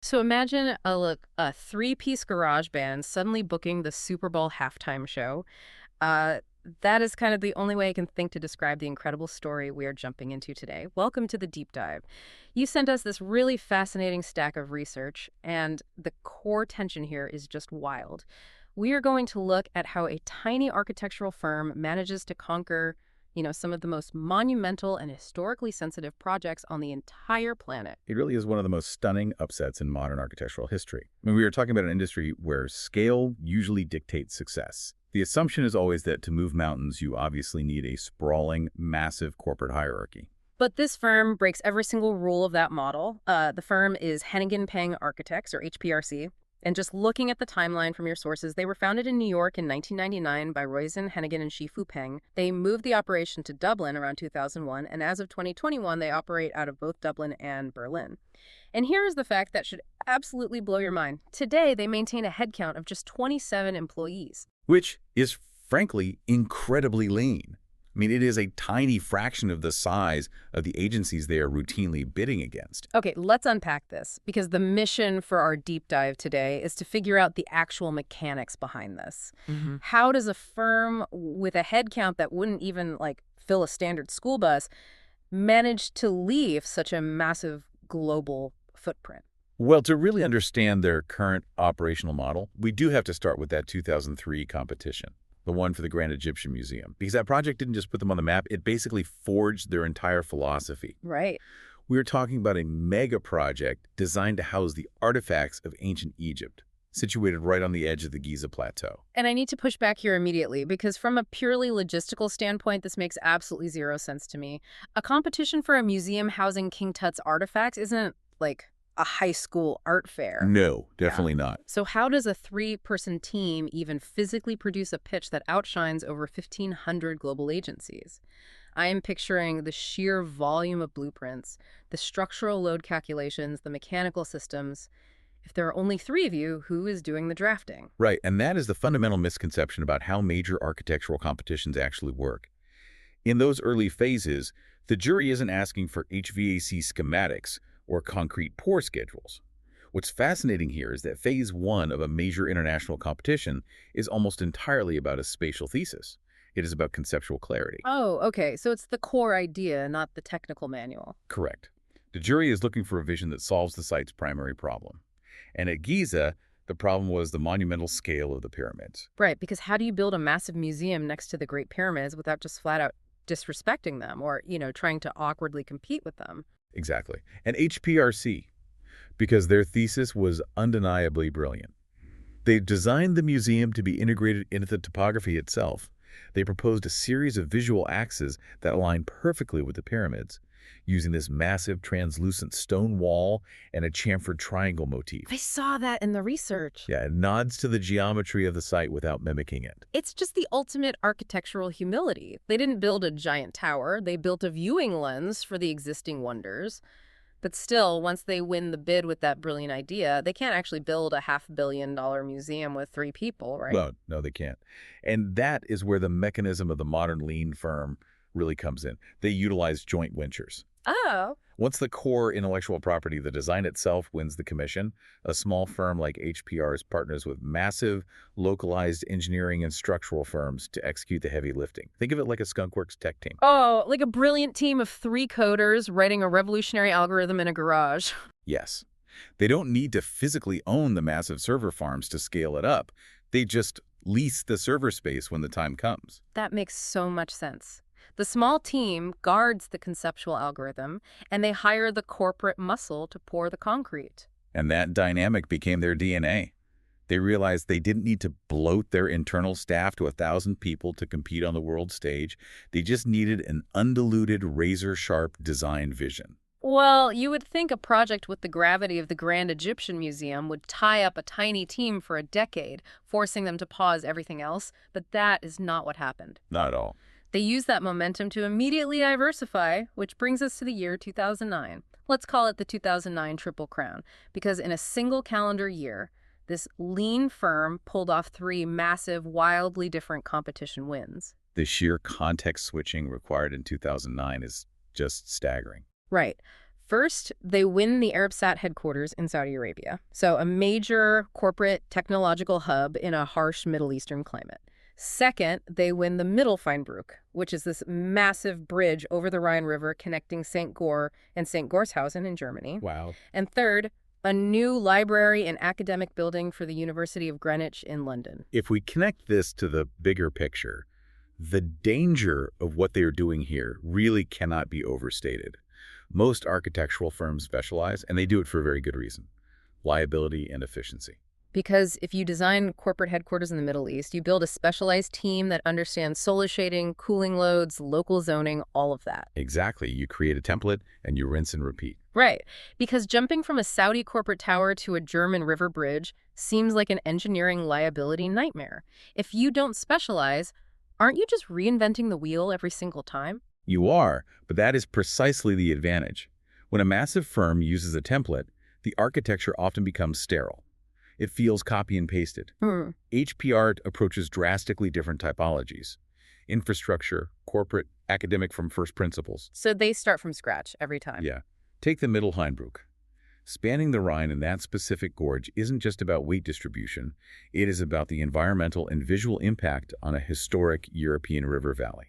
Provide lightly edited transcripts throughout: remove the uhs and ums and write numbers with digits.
So imagine a three-piece garage band suddenly booking the Super Bowl halftime show. Uh, that is kind of the only way I can think to describe the incredible story we are jumping into today. Welcome to the deep dive. You sent us this really fascinating stack of research, and the core tension here is just wild. We are going to look at how a tiny architectural firm manages to conquer, some of the most monumental and historically sensitive projects on the entire planet. It really is one of the most stunning upsets in modern architectural history. I mean, we are talking about an industry where scale usually dictates success. The assumption is always that to move mountains, you obviously need a sprawling, massive corporate hierarchy. But this firm breaks every single rule of that model. The firm is Heneghan Peng Architects, or HPRC. And just looking at the timeline from your sources, they were founded in New York in 1999 by Roisin, Heneghan, and Shih-Fu Peng. They moved the operation to Dublin around 2001, and as of 2021, they operate out of both Dublin and Berlin. And here is the fact that should absolutely blow your mind. Today, they maintain a headcount of just 27 employees. Which is, frankly, incredibly lean. I mean, it is a tiny fraction of the size of the agencies they are routinely bidding against. Okay, let's unpack this, because the mission for our deep dive today is to figure out the actual mechanics behind this. How does a firm with a headcount that wouldn't even, fill a standard school bus manage to leave such a massive global footprint? Well, to really understand their current operational model, we do have to start with that 2003 competition, the one for the Grand Egyptian Museum, because that project didn't just put them on the map, it basically forged their entire philosophy. Right. We're talking about a mega project designed to house the artifacts of ancient Egypt, situated right on the edge of the Giza Plateau. And I need to push back here immediately, because from a purely logistical standpoint, this makes absolutely zero sense to me. A competition for a museum housing King Tut's artifacts isn't like a high school art fair. No, definitely not. So how does a three-person team even physically produce a pitch that outshines over 1,500 global agencies? I am picturing the sheer volume of blueprints, the structural load calculations, the mechanical systems. If there are only three of you, who is doing the drafting? Right, and that is the fundamental misconception about how major architectural competitions actually work. In those early phases, the jury isn't asking for HVAC schematics or concrete pour schedules. What's fascinating here is that phase one of a major international competition is almost entirely about a spatial thesis. It is about conceptual clarity. Oh, okay. So it's the core idea, not the technical manual. Correct. The jury is looking for a vision that solves the site's primary problem. And at Giza, the problem was the monumental scale of the pyramids. Right, because how do you build a massive museum next to the Great Pyramids without just flat out disrespecting them or, trying to awkwardly compete with them? Exactly. And HPRC, because their thesis was undeniably brilliant. They designed the museum to be integrated into the topography itself. They proposed a series of visual axes that align perfectly with the pyramids, using this massive translucent stone wall and a chamfered triangle motif. I saw that in the research. Yeah, it nods to the geometry of the site without mimicking it. It's just the ultimate architectural humility. They didn't build a giant tower. They built a viewing lens for the existing wonders. But still, once they win the bid with that brilliant idea, they can't actually build a $500 million museum with three people, right? Well, no, they can't. And that is where the mechanism of the modern lean firm really comes in. They utilize joint ventures. Oh. Once the core intellectual property, the design itself, wins the commission, a small firm like HPR's partners with massive, localized engineering and structural firms to execute the heavy lifting. Think of it like a skunkworks tech team. Oh, like a brilliant team of three coders writing a revolutionary algorithm in a garage. Yes. They don't need to physically own the massive server farms to scale it up. They just lease the server space when the time comes. That makes so much sense. The small team guards the conceptual algorithm, and they hire the corporate muscle to pour the concrete. And that dynamic became their DNA. They realized they didn't need to bloat their internal staff to 1,000 people to compete on the world stage. They just needed an undiluted, razor-sharp design vision. Well, you would think a project with the gravity of the Grand Egyptian Museum would tie up a tiny team for a decade, forcing them to pause everything else, but that is not what happened. Not at all. They used that momentum to immediately diversify, which brings us to the year 2009. Let's call it the 2009 Triple Crown, because in a single calendar year, this lean firm pulled off three massive, wildly different competition wins. The sheer context switching required in 2009 is just staggering. Right. First, they win the Arabsat headquarters in Saudi Arabia, so a major corporate technological hub in a harsh Middle Eastern climate. Second, they win the Mittelfeinbrück, which is this massive bridge over the Rhine River connecting St. Goar and St. Gorshausen in Germany. Wow. And third, a new library and academic building for the University of Greenwich in London. If we connect this to the bigger picture, the danger of what they are doing here really cannot be overstated. Most architectural firms specialize, and they do it for a very good reason: liability and efficiency. Because if you design corporate headquarters in the Middle East, you build a specialized team that understands solar shading, cooling loads, local zoning, all of that. Exactly. You create a template and you rinse and repeat. Right. Because jumping from a Saudi corporate tower to a German river bridge seems like an engineering liability nightmare. If you don't specialize, aren't you just reinventing the wheel every single time? You are, but that is precisely the advantage. When a massive firm uses a template, the architecture often becomes sterile. It feels copy and pasted. HPR approaches drastically different typologies: infrastructure, corporate, academic from first principles. So they start from scratch every time. Yeah. Take the Mittelheinbrück. Spanning the Rhine in that specific gorge isn't just about weight distribution. It is about the environmental and visual impact on a historic European river valley.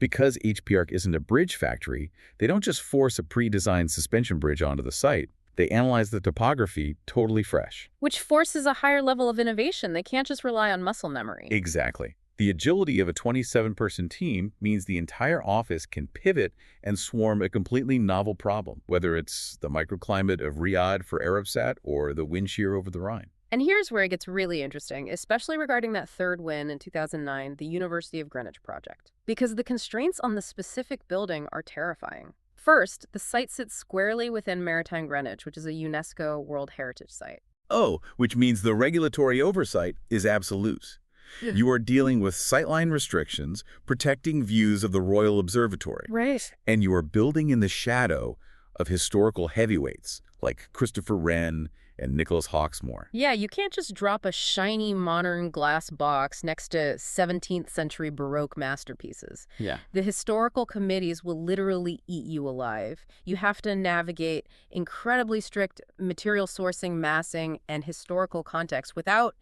Because HPR isn't a bridge factory, they don't just force a pre-designed suspension bridge onto the site. They analyze the topography totally fresh. Which forces a higher level of innovation. They can't just rely on muscle memory. Exactly. The agility of a 27-person team means the entire office can pivot and swarm a completely novel problem, whether it's the microclimate of Riyadh for Arabsat or the wind shear over the Rhine. And here's where it gets really interesting, especially regarding that third win in 2009, the University of Greenwich project. Because the constraints on the specific building are terrifying. First, the site sits squarely within Maritime Greenwich, which is a UNESCO World Heritage Site. Oh, which means the regulatory oversight is absolute. You are dealing with sightline restrictions, protecting views of the Royal Observatory. Right. And you are building in the shadow of historical heavyweights like Christopher Wren and Nicholas Hawksmoor. Yeah, you can't just drop a shiny modern glass box next to 17th century Baroque masterpieces. Yeah. The historical committees will literally eat you alive. You have to navigate incredibly strict material sourcing, massing, and historical context without,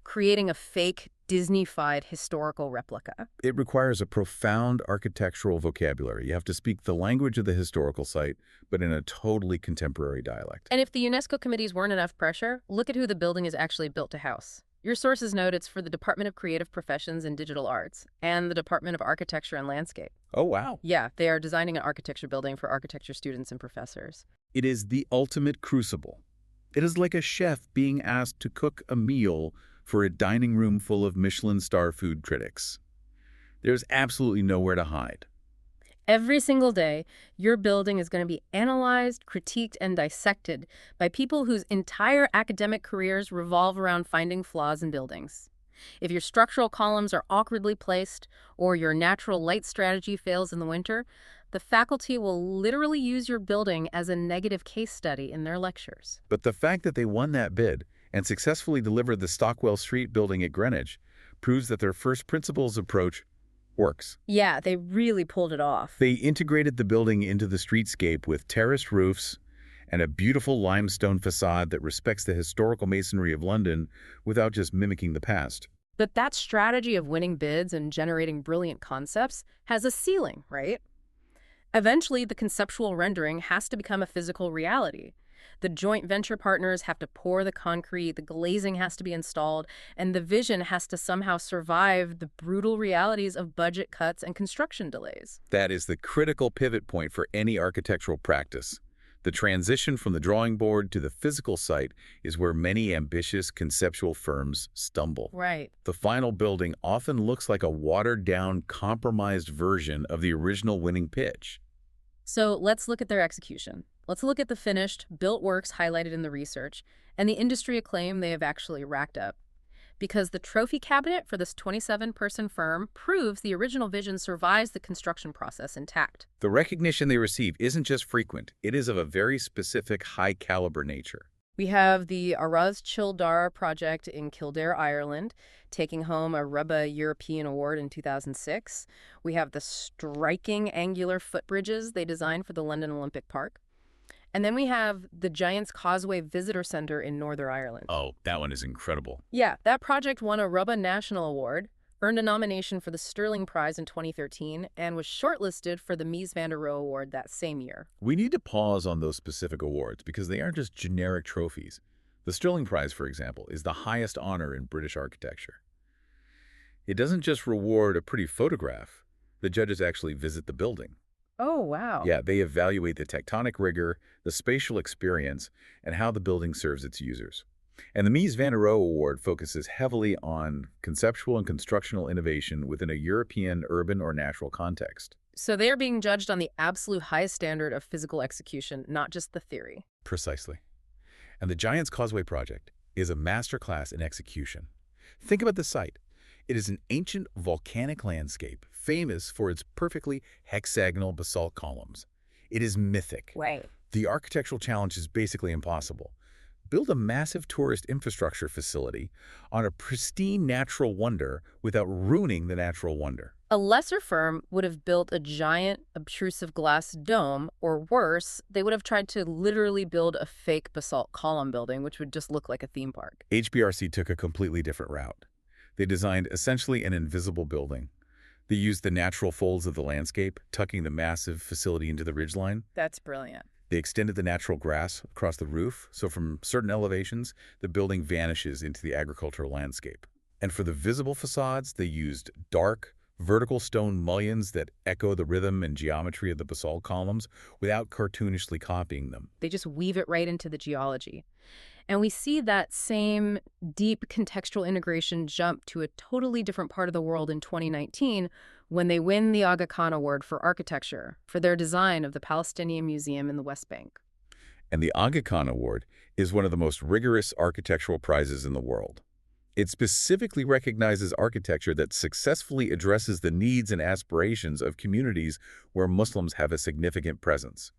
creating a fake Disney-fied historical replica. It requires a profound architectural vocabulary. You have to speak the language of the historical site, but in a totally contemporary dialect. And if the UNESCO committees weren't enough pressure, look at who the building is actually built to house. Your sources note it's for the Department of Creative Professions and Digital Arts and the Department of Architecture and Landscape. Oh, wow. Yeah, they are designing an architecture building for architecture students and professors. It is the ultimate crucible. It is like a chef being asked to cook a meal for a dining room full of Michelin star food critics. There's absolutely nowhere to hide. Every single day, your building is going to be analyzed, critiqued, and dissected by people whose entire academic careers revolve around finding flaws in buildings. If your structural columns are awkwardly placed or your natural light strategy fails in the winter, the faculty will literally use your building as a negative case study in their lectures. But the fact that they won that bid and successfully delivered the Stockwell Street building at Greenwich proves that their first principles approach works. Yeah, they really pulled it off. They integrated the building into the streetscape with terraced roofs and a beautiful limestone facade that respects the historical masonry of London without just mimicking the past. But that strategy of winning bids and generating brilliant concepts has a ceiling, right? Eventually, the conceptual rendering has to become a physical reality. The joint venture partners have to pour the concrete, the glazing has to be installed, and the vision has to somehow survive the brutal realities of budget cuts and construction delays. That is the critical pivot point for any architectural practice. The transition from the drawing board to the physical site is where many ambitious conceptual firms stumble. Right. The final building often looks like a watered-down, compromised version of the original winning pitch. So let's look at their execution. Let's look at the finished, built works highlighted in the research and the industry acclaim they have actually racked up. Because the trophy cabinet for this 27-person firm proves the original vision survives the construction process intact. The recognition they receive isn't just frequent, it is of a very specific, high-caliber nature. We have the Araz Childar project in Kildare, Ireland, taking home a RUBA European Award in 2006. We have the striking angular footbridges they designed for the London Olympic Park. And then we have the Giant's Causeway Visitor Center in Northern Ireland. Oh, that one is incredible. Yeah, that project won a Rubba National Award, earned a nomination for the Sterling Prize in 2013, and was shortlisted for the Mies van der Rohe Award that same year. We need to pause on those specific awards because they aren't just generic trophies. The Sterling Prize, for example, is the highest honor in British architecture. It doesn't just reward a pretty photograph. The judges actually visit the building. Oh, wow. Yeah, they evaluate the tectonic rigor, the spatial experience, and how the building serves its users. And the Mies van der Rohe Award focuses heavily on conceptual and constructional innovation within a European urban or natural context. So they are being judged on the absolute highest standard of physical execution, not just the theory. Precisely. And the Giant's Causeway project is a masterclass in execution. Think about the site. It is an ancient volcanic landscape famous for its perfectly hexagonal basalt columns. It is mythic. Right. The architectural challenge is basically impossible. Build a massive tourist infrastructure facility on a pristine natural wonder without ruining the natural wonder. A lesser firm would have built a giant, obtrusive glass dome, or worse, they would have tried to literally build a fake basalt column building, which would just look like a theme park. HPRC took a completely different route. They designed essentially an invisible building. They used the natural folds of the landscape, tucking the massive facility into the ridgeline. That's brilliant. They extended the natural grass across the roof, so from certain elevations, the building vanishes into the agricultural landscape. And for the visible facades, they used dark, vertical stone mullions that echo the rhythm and geometry of the basalt columns without cartoonishly copying them. They just weave it right into the geology. And we see that same deep contextual integration jump to a totally different part of the world in 2019 when they win the Aga Khan Award for architecture for their design of the Palestinian Museum in the West Bank. And the Aga Khan Award is one of the most rigorous architectural prizes in the world. It specifically recognizes architecture that successfully addresses the needs and aspirations of communities where Muslims have a significant presence.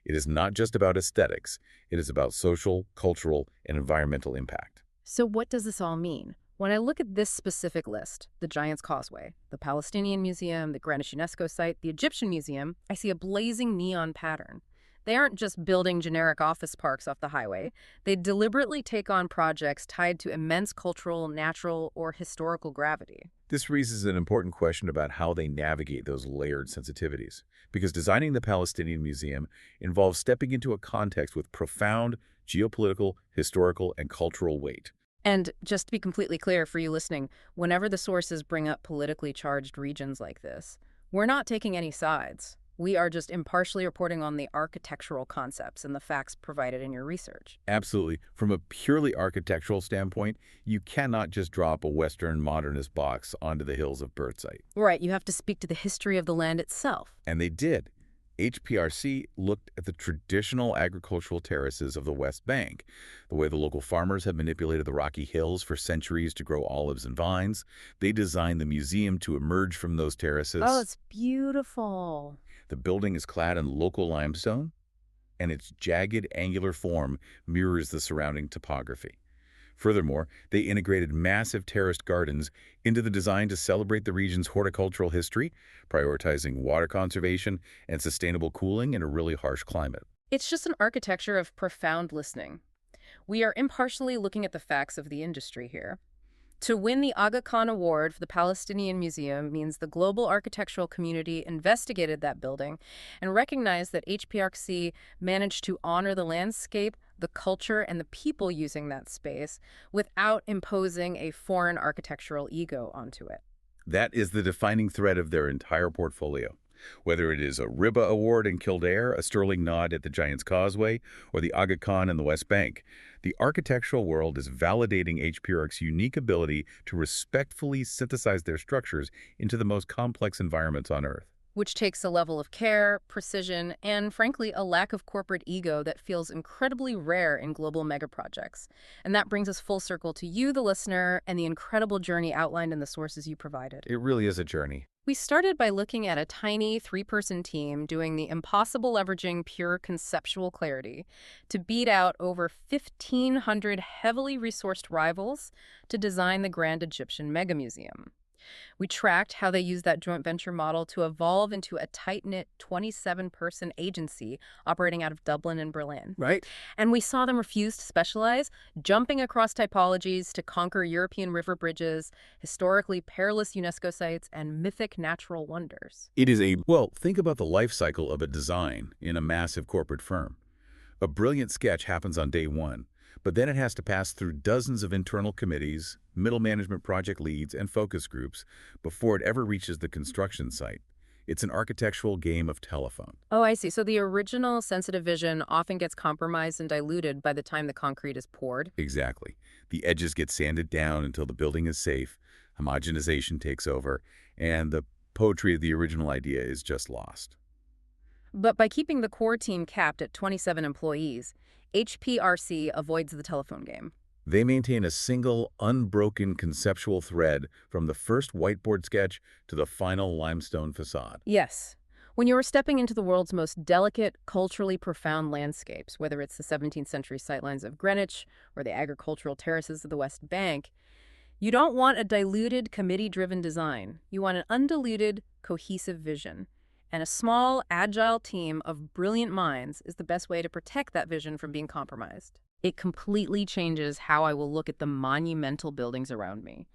It is not just about aesthetics. It is about social, cultural, and environmental impact. So what does this all mean? When I look at this specific list, the Giant's Causeway, the Palestinian Museum, the Greenwich UNESCO site, the Egyptian Museum, I see a blazing neon pattern. They aren't just building generic office parks off the highway. They deliberately take on projects tied to immense cultural, natural, or historical gravity. This raises an important question about how they navigate those layered sensitivities, because designing the Palestinian Museum involves stepping into a context with profound geopolitical, historical, and cultural weight. And just to be completely clear for you listening, whenever the sources bring up politically charged regions like this, we're not taking any sides. We are just impartially reporting on the architectural concepts and the facts provided in your research. Absolutely. From a purely architectural standpoint, you cannot just drop a Western modernist box onto the hills of Birdsite. Right, you have to speak to the history of the land itself. And they did. HPRC looked at the traditional agricultural terraces of the West Bank, the way the local farmers have manipulated the rocky hills for centuries to grow olives and vines. They designed the museum to emerge from those terraces. Oh, it's beautiful. The building is clad in local limestone, and its jagged, angular form mirrors the surrounding topography. Furthermore, they integrated massive terraced gardens into the design to celebrate the region's horticultural history, prioritizing water conservation and sustainable cooling in a really harsh climate. It's just an architecture of profound listening. We are impartially looking at the facts of the industry here. To win the Aga Khan Award for the Palestinian Museum means the global architectural community investigated that building and recognized that HPRC managed to honor the landscape, the culture, and the people using that space without imposing a foreign architectural ego onto it. That is the defining thread of their entire portfolio. Whether it is a RIBA Award in Kildare, a sterling nod at the Giant's Causeway, or the Aga Khan in the West Bank, the architectural world is validating HPRC's unique ability to respectfully synthesize their structures into the most complex environments on Earth. Which takes a level of care, precision, and frankly, a lack of corporate ego that feels incredibly rare in global megaprojects. And that brings us full circle to you, the listener, and the incredible journey outlined in the sources you provided. It really is a journey. We started by looking at a tiny three-person team doing the impossible, leveraging pure conceptual clarity to beat out over 1,500 heavily resourced rivals to design the Grand Egyptian Mega Museum. We tracked how they used that joint venture model to evolve into a tight-knit 27-person agency operating out of Dublin and Berlin. Right? And we saw them refuse to specialize, jumping across typologies to conquer European river bridges, historically perilous UNESCO sites, and mythic natural wonders. It is well, think about the life cycle of a design in a massive corporate firm. A brilliant sketch happens on day one, but then it has to pass through dozens of internal committees, middle management project leads, and focus groups before it ever reaches the construction site. It's an architectural game of telephone. Oh, I see. So the original sensitive vision often gets compromised and diluted by the time the concrete is poured. Exactly. The edges get sanded down until the building is safe, homogenization takes over, and the poetry of the original idea is just lost. But by keeping the core team capped at 27 employees, HPRC avoids the telephone game. They maintain a single, unbroken conceptual thread from the first whiteboard sketch to the final limestone facade. Yes. When you are stepping into the world's most delicate, culturally profound landscapes, whether it's the 17th century sightlines of Greenwich or the agricultural terraces of the West Bank, you don't want a diluted, committee-driven design. You want an undiluted, cohesive vision. And a small, agile team of brilliant minds is the best way to protect that vision from being compromised. It completely changes how I will look at the monumental buildings around me.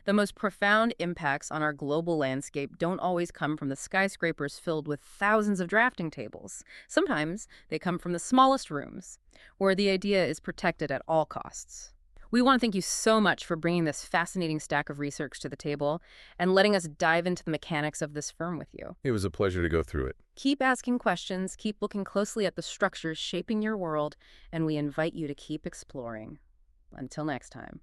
The most profound impacts on our global landscape don't always come from the skyscrapers filled with thousands of drafting tables. Sometimes they come from the smallest rooms, where the idea is protected at all costs. We want to thank you so much for bringing this fascinating stack of research to the table and letting us dive into the mechanics of this firm with you. It was a pleasure to go through it. Keep asking questions, keep looking closely at the structures shaping your world, and we invite you to keep exploring. Until next time.